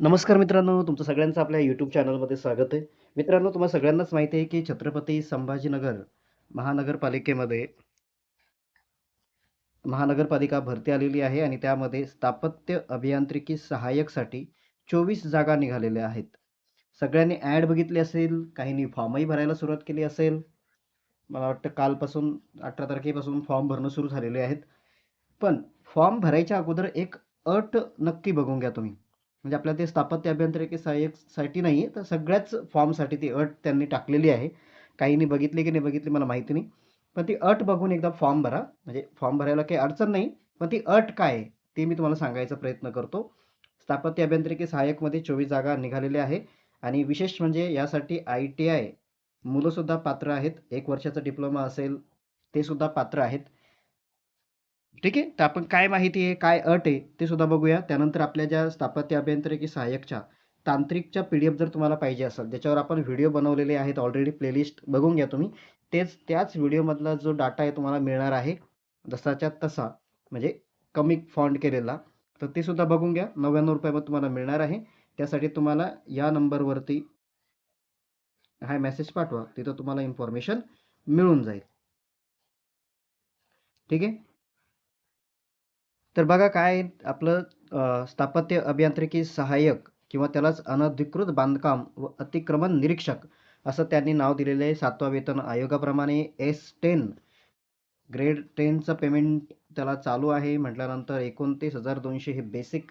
नमस्कार मित्रांनो, तुमचं सगळ्यांचं आपल्या यूट्यूब चॅनलमध्ये स्वागत आहे. मित्रांनो, तुम्हाला सगळ्यांनाच माहिती आहे की छत्रपती संभाजीनगर महानगरपालिकेमध्ये महानगरपालिका भरती आलेली आहे आणि त्यामध्ये स्थापत्य अभियांत्रिकी सहाय्यकसाठी 24 जागा निघालेल्या आहेत. सगळ्यांनी ॲड बघितली असेल, काहींनी फॉर्मही भरायला सुरुवात केली असेल. मला वाटतं कालपासून 18 तारखेपासून फॉर्म भरणं सुरू झालेले आहेत. पण फॉर्म भरायच्या अगोदर एक अट नक्की बघून घ्या तुम्ही. म्हणजे आपल्या ते स्थापत्य अभियांत्रिकी सहाय्यकसाठी नाही तर सगळ्याच फॉर्मसाठी ती अट त्यांनी टाकलेली आहे. काहींनी बघितली की नाही बघितली मला माहिती नाही. पण ती अट बघून एकदा फॉर्म भरा. म्हणजे फॉर्म भरायला काही अडचण नाही. पण ती अट काय आहे ते मी तुम्हाला सांगायचा प्रयत्न करतो. स्थापत्य अभियांत्रिकी सहाय्यकमध्ये 24 जागा निघालेल्या आहे आणि विशेष म्हणजे यासाठी ITI मुलंसुद्धा पात्र आहेत. 1 वर्षाचा डिप्लोमा असेल ते सुद्धा पात्र आहेत. ठीक आहे. तर आपण काय माहिती आहे, काय अट आहे ते सुद्धा बघूया. त्यानंतर आपल्या ज्या स्थापत्य अभियांत्रिकी सहाय्यकच्या तांत्रिकच्या PDF जर तुम्हाला पाहिजे असेल, ज्याच्यावर आपण व्हिडिओ बनवलेले आहेत ऑलरेडी प्लेलिस्ट बघून घ्या तुम्ही. त्याच व्हिडिओमधला जो डाटा आहे तुम्हाला मिळणार आहे जसाच्या तसा, म्हणजे कमी फॉन्ट केलेला. तर ते सुद्धा बघून घ्या. ₹99 तुम्हाला मिळणार आहे. त्यासाठी तुम्हाला या नंबरवरती हा मेसेज पाठवा. तिथं तुम्हाला इन्फॉर्मेशन मिळून जाईल. ठीक आहे. तर बघा काय आपलं स्थापत्य अभियांत्रिकी सहाय्यक किंवा त्यालाच अनधिकृत बांधकाम व अतिक्रमण निरीक्षक असं त्यांनी नाव दिलेलं आहे. 7वा वेतन आयोगाप्रमाणे S10 ग्रेड 10चं पेमेंट त्याला चालू आहे म्हटल्यानंतर 29,200 हे बेसिक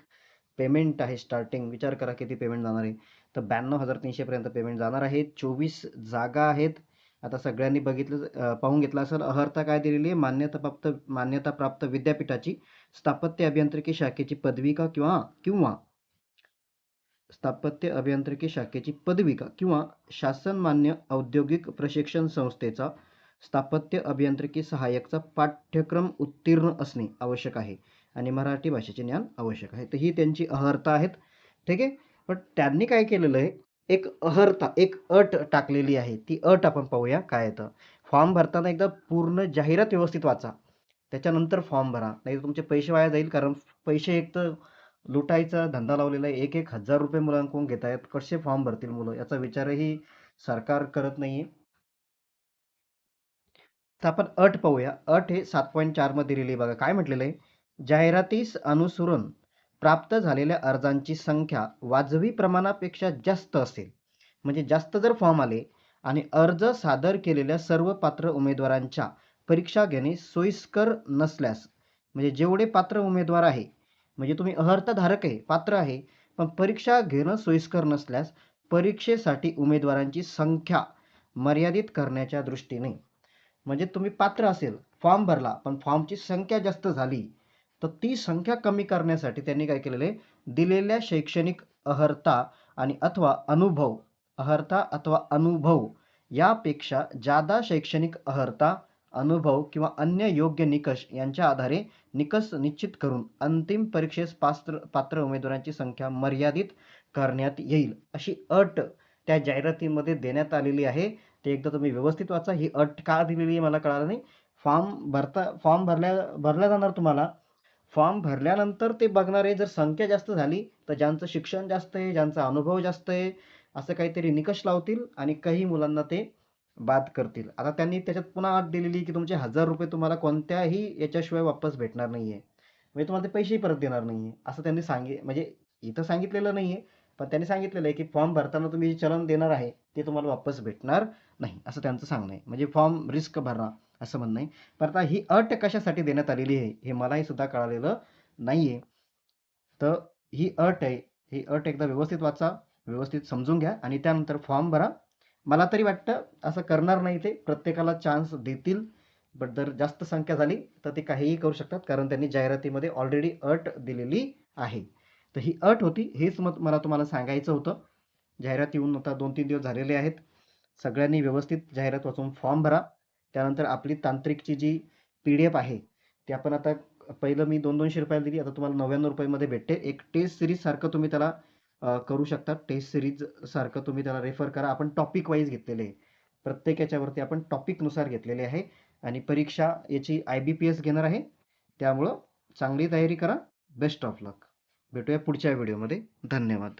पेमेंट आहे स्टार्टिंग. विचार करा किती पेमेंट जाणार आहे. तर 92,300 पर्यंत पेमेंट जाणार आहे. 24 जागा आहेत. आता सगळ्यांनी बघितलं पाहून घेतलं असेल. अर्हता काय दिलेली आहे, मान्यताप्राप्त विद्यापीठाची स्थापत्य अभियांत्रिकी शाखेची पदविका किंवा किंवा स्थापत्य अभियांत्रिकी शाखेची पदविका किंवा शासनमान्य औद्योगिक प्रशिक्षण संस्थेचा स्थापत्य अभियांत्रिकी सहाय्यकचा पाठ्यक्रम उत्तीर्ण असणे आवश्यक आहे आणि मराठी भाषेचे ज्ञान आवश्यक आहे. तर ही त्यांची अर्हता आहेत. ठीक आहे. पण त्यांनी काय केलेलं आहे, एक अट टाकलेली आहे. ती अट आपण पाहूया काय येतं. फॉर्म भरताना एकदा पूर्ण जाहिरात व्यवस्थित वाचा. त्याच्यानंतर फॉर्म भरा. नाही तुमचे पैसे वाया जाईल. कारण पैसे एक तर लुटायचा धंदा लावलेला आहे. 1,000 रुपये मुलांकडून घेत आहेत. कसे फॉर्म भरतील मुलं याचा विचारही सरकार करत नाहीये. तर आपण अट पाहूया. अट हे 7.4 मध्ये दिलेली आहे बघा. काय म्हटलेलं आहे? जाहिरातीस अनुसरून प्राप्त झालेल्या अर्जांची संख्या वाजवी प्रमाणापेक्षा जास्त असेल. म्हणजे जास्त जर फॉर्म आले आणि अर्ज सादर केलेल्या सर्व पात्र उमेदवारांच्या परीक्षा घेणे सोयीस्कर नसल्यास, म्हणजे जेवढे पात्र उमेदवार आहे, म्हणजे तुम्ही अर्हताधारक आहे, पात्र आहे, पण परीक्षा घेणं सोयीस्कर नसल्यास परीक्षेसाठी उमेदवारांची संख्या मर्यादित करण्याच्या दृष्टीने, म्हणजे तुम्ही पात्र असेल, फॉर्म भरला, पण फॉर्मची संख्या जास्त झाली, तर ती संख्या कमी करण्यासाठी त्यांनी काय केलेलं आहे, दिलेल्या शैक्षणिक अर्हता आणि अथवा अनुभव, अर्हता अथवा अनुभव यापेक्षा जादा शैक्षणिक अर्हता, अनुभव किंवा अन्य योग्य निकष यांच्या आधारे निकष निश्चित करून अंतिम परीक्षेस पात्र उमेदवारांची संख्या मर्यादित करण्यात येईल, अशी अट त्या जाहिरातीमध्ये देण्यात आलेली आहे. ते एकदा तुम्ही व्यवस्थित वाचा. ही अट का दिलेली आहे मला कळालं नाही. फॉर्म भरला जाणार तुम्हाला. फॉर्म भरल्यानंतर ते बघणार आहे, जर संख्या जास्त झाली तर ज्यांचं शिक्षण जास्त आहे, ज्यांचा अनुभव जास्त आहे, असं काहीतरी निकष लावतील आणि काही मुलांना ते बाद करतील. आता त्यांनी त्याच्यात पुन्हा अट दिलेली की तुमचे ₹1000 तुम्हाला कोणत्याही याच्याशिवाय वापस भेटणार नाहीये. म्हणजे तुम्हाला ते पैसेही परत देणार नाहीये. असं त्यांनी म्हणजे इथं सांगितलेलं नाहीये. पण त्यांनी सांगितलेलं आहे की फॉर्म भरताना तुम्ही जे चलन देणार आहे ते तुम्हाला वापस भेटणार नाही, असं त्यांचं सांगणं आहे. म्हणजे फॉर्म रिस्क भरा असं म्हणणं आहे. पण आता ही अट कशासाठी देण्यात आलेली आहे हे मलाही सुद्धा कळालेलं नाहीये. तर ही अट आहे. ही अट एकदा व्यवस्थित वाचा, व्यवस्थित समजून घ्या आणि त्यानंतर फॉर्म भरा. मला तरी वाटतं असं करणार नाही ते. प्रत्येकाला चान्स देतील. बट जर जास्त संख्या झाली तर ते काहीही करू शकतात. कारण त्यांनी जाहिरातीमध्ये ऑलरेडी अट दिलेली आहे. तर ही अट होती. हेच मत मला तुम्हाला सांगायचं होतं. जाहिरात येऊन आता 2-3 दिवस झालेले आहेत. सगळ्यांनी व्यवस्थित जाहिरात वाचून फॉर्म भरा. त्यानंतर आपली तांत्रिकची जी PDF आहे ती आपण आता, पहिलं मी 200-200 रुपयाला दिली, आता तुम्हाला ₹99 मध्ये भेटते. एक टेस्ट सिरीज सारखं तुम्ही त्याला करू शकता. टेस्ट सिरीज सारखं तुम्ही त्याला रेफर करा. आपण टॉपिक वाईज घेतलेले आहे. प्रत्येक याच्यावरती आपण टॉपिकनुसार घेतलेले आहे आणि परीक्षा याची IBPS घेणार आहे. त्यामुळं चांगली तयारी करा. बेस्ट ऑफ लक. भेटूया पुढच्या व्हिडिओमध्ये. धन्यवाद.